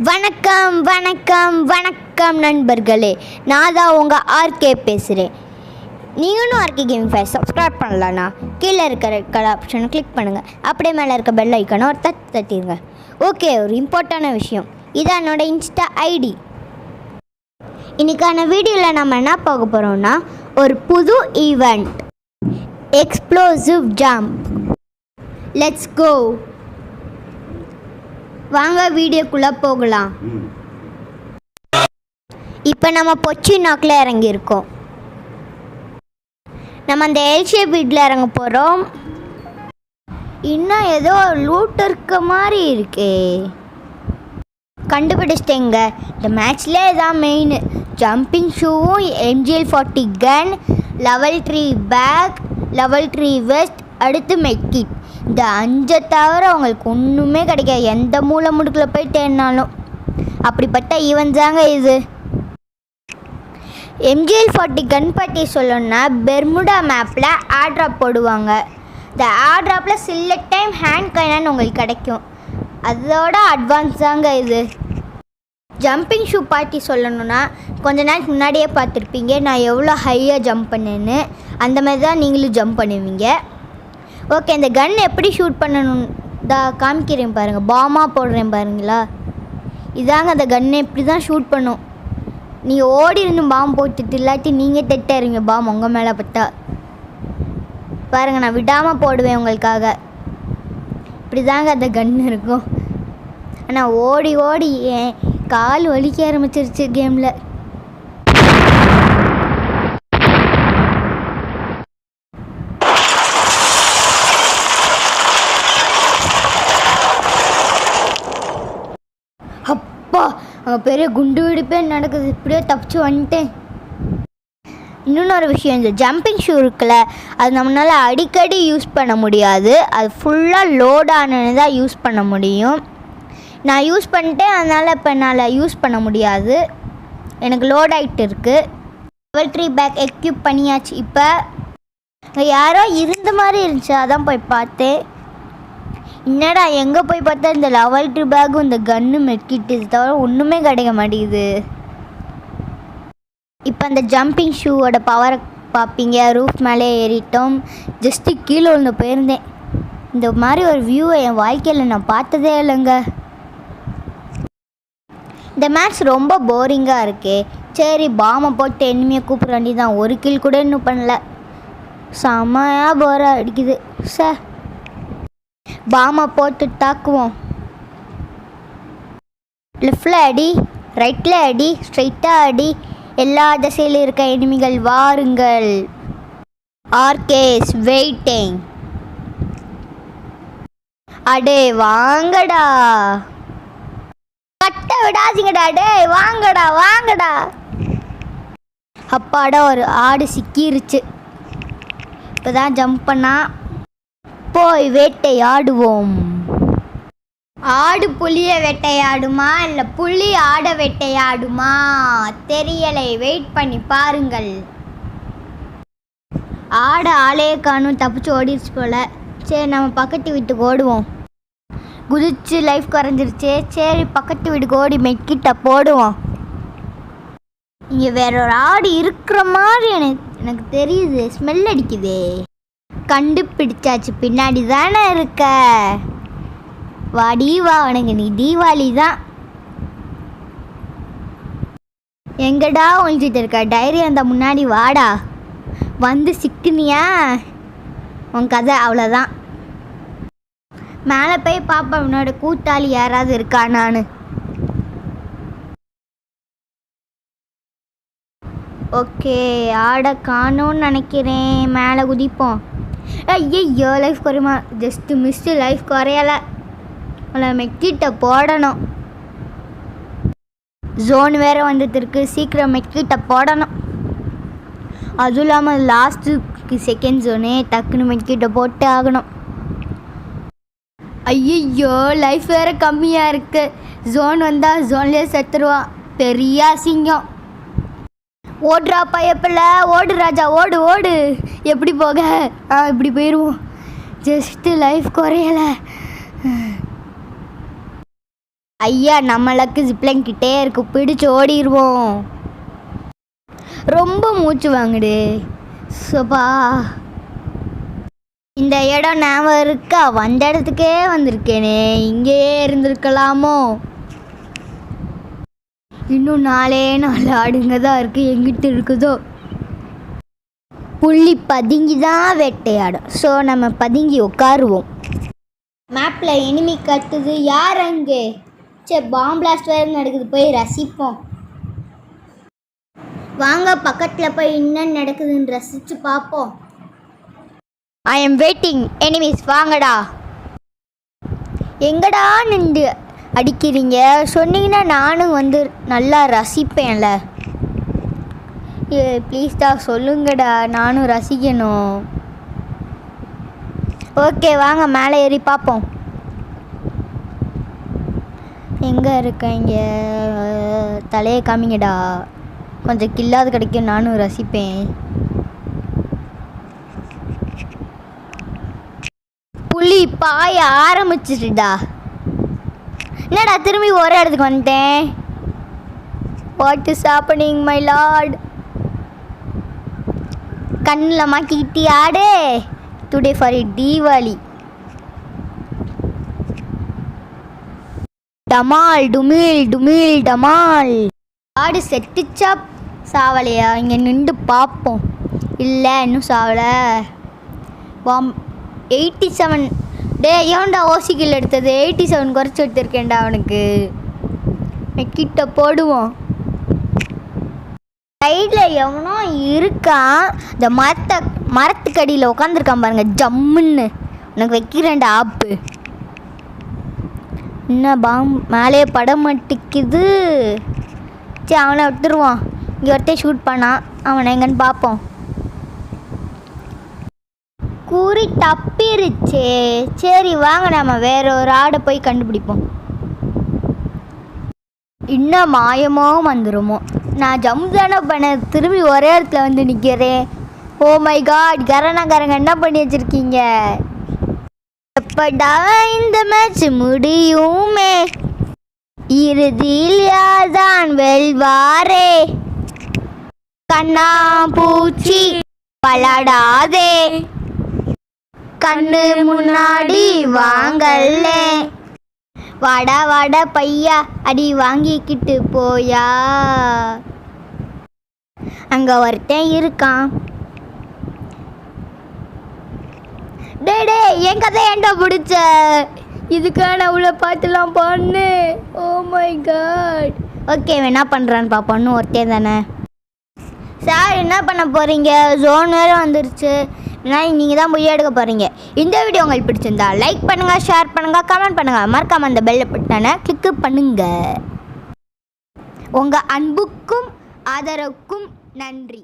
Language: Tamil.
வணக்கம் வணக்கம் வணக்கம் நண்பர்களே, நான் தான் உங்கள் ஆர்கே பேசுகிறேன். நீங்களும் ஆர்கே கேமிங் ஃபைவ் சப்ஸ்கிரைப் பண்ணலன்னா கீழே இருக்கிற ரெட் கலர் ஆப்ஷனை கிளிக் பண்ணுங்கள். அப்படியே மேலே இருக்க பெல் ஐக்கானை ஒரு தட்டிடுங்க. ஓகே, ஒரு இம்பார்ட்டண்டான விஷயம், இதான் என்னோடய இன்ஸ்டா ஐடி. இன்றைக்கான வீடியோவில் நம்ம என்ன பார்க்க போகிறோம்னா, ஒரு புது event, explosive jump. Let's go. வாங்க வீடியோக்குள்ளே போகலாம். இப்போ நம்ம பொச்சி நாக்கில் இறங்கியிருக்கோம். நம்ம அந்த எல் ஷேப் வீட்டில் இறங்க போகிறோம். இன்னும் ஏதோ லூட் இருக்க மாதிரி இருக்கே. கண்டுபிடிச்சிட்டேங்க, இந்த மேட்ச்லேயே இதான் மெயின். ஜம்பிங் ஷூவும், MGL40 கன், லெவல் 3 பேக், லெவல் 3 வெஸ்ட், அடுத்து மெட்கிட். இந்த 5 தவிர அவங்களுக்கு ஒன்றுமே கிடைக்காது, எந்த மூலை முடுக்கில் போய் தேடினாலும். அப்படிப்பட்ட ஈவென்ட் தாங்க இது. MGL40 கன் பற்றி சொல்லணும்னா, பெர்முடா மேப்பில் ஆட்ராப் போடுவாங்க. இந்த ஆட்ராப்பில் சில டைம் ஹேண்ட் கைனான்னு உங்களுக்கு கிடைக்கும். அதோட அட்வான்ஸ் தாங்க இது. ஜம்பிங் ஷூ பார்ட்டி சொல்லணுன்னா, கொஞ்ச நாளைக்கு முன்னாடியே பார்த்துருப்பீங்க நான் எவ்வளோ ஹையாக ஜம்ப் பண்ணேன்னு. அந்த மாதிரி தான் நீங்களும் ஜம்ப் பண்ணுவீங்க. ஓகே, இந்த கன் எப்படி ஷூட் பண்ணணும் காமிக்கிறேன் பாருங்கள். பாமாக போடுறேன் பாருங்களா, இதாங்க அந்த கன்னை எப்படி தான் ஷூட் பண்ணும். நீங்கள் ஓடி இருந்து பாம்பு போட்டுட்டு, இல்லாட்டி நீங்கள் தெட்டாருங்க பாம் உங்கள் மேலே பட்டா. பாருங்கள், நான் விடாமல் போடுவேன் உங்களுக்காக. இப்படி தாங்க அந்த கன் இருக்கும். ஆனால் ஓடி ஓடி ஏன் கால் வலிக்க ஆரம்பிச்சிருச்சு கேமில். அப்பா, அங்கே பெரிய குண்டு வெடிப்பே நடக்குது. இப்படியே தப்பிச்சு வந்துட்டேன். இன்னொன்று விஷயம், இந்த ஜம்பிங் ஷூ இருக்குல்ல, அது நம்மளால் அடிக்கடி யூஸ் பண்ண முடியாது. அது ஃபுல்லாக லோட் ஆனது தான் யூஸ் பண்ண முடியும். நான் யூஸ் பண்ணிட்டேன், அதனால் இப்போ என்னால் யூஸ் பண்ண முடியாது. எனக்கு லோட் ஆகிட்டு இருக்குது. லெவல் 3 பேக் எக்யூப் பண்ணியாச்சு. இப்போ அங்கே யாரோ இருந்த மாதிரி இருந்துச்சு, அதான் போய் பார்த்தேன். என்னடா எங்கே போய் பார்த்தா இந்த லெவல் 3 பேக்கும் இந்த கன்னு மெட்கிட்டு தவிர ஒன்றுமே கிடைக்க மாட்டேங்குது. இப்போ அந்த ஜம்பிங் ஷூவோட பவரை பார்ப்பீங்க. ரூஃப் மேலே ஏறிட்டோம். ஜஸ்ட்டு கீழே ஒன்று போயிருந்தேன். இந்த மாதிரி ஒரு வியூவை என் வாழ்க்கையில் நான் பார்த்ததே இல்லைங்க. இந்த மேட்ச் ரொம்ப போரிங்காக இருக்கே. சரி, பாமை போட்டு எனிமையை கூப்பிட வேண்டியதான். ஒரு கில் கூட இன்னும் பண்ணல. செம்மையாக போராக அடிக்குது சார். பாமை போட்டு தாக்குவோம். லெஃப்டில் அடி, ரைட்டில் அடி, ஸ்ட்ரைட்டாக அடி. எல்லா திசையில் இருக்க எனிமிகள் வாருங்கள். ஆர்கேஸ் வெயிட்டிங். அடே வாங்கடா, கட்ட விடாதீங்கடா. டே வாங்கடா வாங்கடா. அப்பாடா, ஒரு ஆடு சிக்கிருச்சு. இப்போ தான் ஜம்ப் பண்ணா. போய் வேட்டையாடுவோம். ஆடு புலியை வேட்டையாடுமா இல்லை புலி ஆடை வேட்டையாடுமா தெரியலை. வெயிட் பண்ணி பாருங்கள். ஆடு ஆளையே காணும், தப்பிச்சு ஓடிடுச்சு போல். சரி, நம்ம பக்கத்து வீட்டுக்கு ஓடுவோம். குதிச்சு லைஃப் குறைஞ்சிருச்சு. சரி, பக்கத்து வீட்டுக்கு ஓடி மெட்கிட்ட போடுவோம். இங்கே வேற ஒரு ஆடு இருக்கிற மாதிரி எனக்கு தெரியுது. ஸ்மெல் அடிக்குதே. கண்டுபிடிச்சாச்சு, பின்னாடி தானே இருக்க. வாடி வா, உனக்கு நீ தீபாவளி தான். எங்கடா ஒழிச்சிட்டு இருக்க? டைரி அந்த முன்னாடி வாடா. வந்து சிக்குனியா, உன் கதை அவ்வளோதான். மேலே போய் பாப்பா உன்னோட கூட்டாளி யாராவது இருக்கா. நான் ஓகே, ஆடை காணோன்னு நினைக்கிறேன். மேலே குதிப்போம். ஐயோ, லைஃப் குறையுமா? ஜஸ்ட்டு மிஸ்டு, லைஃப் குறையலை. அவளை மெட்கிட்ட போடணும். ஜோன் வேறு வந்துட்டு இருக்கு. சீக்கிரம் மெட்கிட்ட போடணும். அதுவும் இல்லாமல் லாஸ்ட்டு செகண்ட் ஜோனே, டக்குன்னு மெட்கிட்ட போட்டு ஆகணும். ஐயோ, லைஃப் வேறு கம்மியாக இருக்குது. ஜோன் வந்தால் ஜோன்லேயே செத்துருவான். பெரிய அசிங்கம். ஓடுறா பயப்பில்ல, ஓடு ராஜா, ஓடு ஓடு. எப்படி போக? இப்படி போயிடுவோம். ஜஸ்ட்டு லைஃப் குறையலை. ஐயா நம்மளுக்கு ஜிப்லைன் கிட்டே இருக்கு, பிடிச்சு ஓடிடுவோம். ரொம்ப மூச்சு வாங்குடு. சோபா இந்த இடம் ஞாபகம் இருக்கா? வந்த இடத்துக்கே வந்திருக்கேனே, இங்கேயே இருந்திருக்கலாமோ? இன்னும் 4 ஆடுங்க தான் இருக்கு, எங்கிட்ட இருக்குதோ? புள்ளி பதுங்கி தான் வேட்டையாடும். ஸோ நம்ம பதுங்கி உட்காருவோம். மேப்பில் எனிமி கட்டுது. யார் அங்கே? சரி, பாம் பிளாஸ்ட் வேறு நடக்குது, போய் ரசிப்போம். வாங்க பக்கத்தில் போய் என்ன நடக்குதுன்னு ரசித்து பார்ப்போம். I am waiting. எனிமீஸ் வாங்கடா. எங்கடா நின்று அடிக்கிறீங்க? சொன்னீங்கன்னா நானும் வந்து நல்லா ரசிப்பேன்ல. ப்ளீஸ்டா சொல்லுங்கடா, நானும் ரசிக்கணும். ஓகே வாங்க மேலே ஏறி பார்ப்போம். எங்கே இருக்கீங்க? தலையை காமிங்கடா, கொஞ்சம் கில்லாது கிடைக்கும், நானும் ரசிப்பேன். புலி பாய ஆரம்பிச்சிட்டுடா. என்னடா திரும்பி ஒரே இடத்துக்கு வந்துட்டேன்? What is happening my Lord? கண்ணில் மாட்டிக்கிட்டியாடே? Today for Deepavali. டமால் டுமில் டுமில் டமால். ஆடு செட்டுச்சா சாவலையா? இங்கே நின்று பார்ப்போம். இல்லை இன்னும் சாவலை. 87. டே ஏன்டா ஓசிக்கில் எடுத்தது? 87 குறைச்சி எடுத்திருக்கேன்டா அவனுக்கு. கிட்ட போடுவோம். சைடில் எவனோ இருக்கான். இந்த மரத்துக்கடியில் உட்காந்துருக்கான் பாருங்க, ஜம்முன்னு. உனக்கு வைக்கிறேன்டா ஆப்பு. என்ன பாம் மேலே படம் மாட்டிக்குது. சரி அவனை விட்டுருவான். இங்கே ஒருத்தே ஷூட் பண்ணான், அவனை எங்கன்னு பார்ப்போம். குறி தப்பிருச்சே. சரி வாங்க நம்ம வேற ஒரு ஆடை போய் கண்டுபிடிப்போம். இன்னும் மாயமோ வந்துடுமோ? நான் ஜம்ப் தானே பண்ண, திரும்பி ஒரே இடத்துல வந்து நிற்கிறேன். ஓ மை காட், கரணக்காரங்க என்ன பண்ணி வச்சிருக்கீங்க? எப்படா இந்த மேட்ச் முடியுமே? இறுதியில் யார்தான் வெல்வாரே? கண்ணா பூச்சி பலாடாதே, கண்ணு முன்னாடி வாங்கல்ல. வாடா வாடா பையா, அடி வாங்கிக்கிட்டு போயா. அங்க ஒருத்தன் இருக்கான். டே டே என் கதை ஏன்டா பிடிச்ச? இதுக்கான அவ்வளோ பார்த்துலாம் பண்ணு. Oh my God. ஓகே என்ன பண்ணுறான்னு பார்ப்போன்னு ஒருத்தன் தானே. சார் என்ன பண்ண போகிறீங்க? ஜோன் வேறு வந்துருச்சு. நீங்கள் தான் போய் எடுக்க போகிறீங்க. இந்த வீடியோ உங்களுக்கு பிடிச்சிருந்தா லைக் பண்ணுங்கள், ஷேர் பண்ணுங்கள், கமெண்ட் பண்ணுங்கள். மறக்காமல் அந்த பெல் பட்டனை கிளிக்கு பண்ணுங்கள். உங்கள் அன்புக்கும் ஆதரவுக்கும் நன்றி.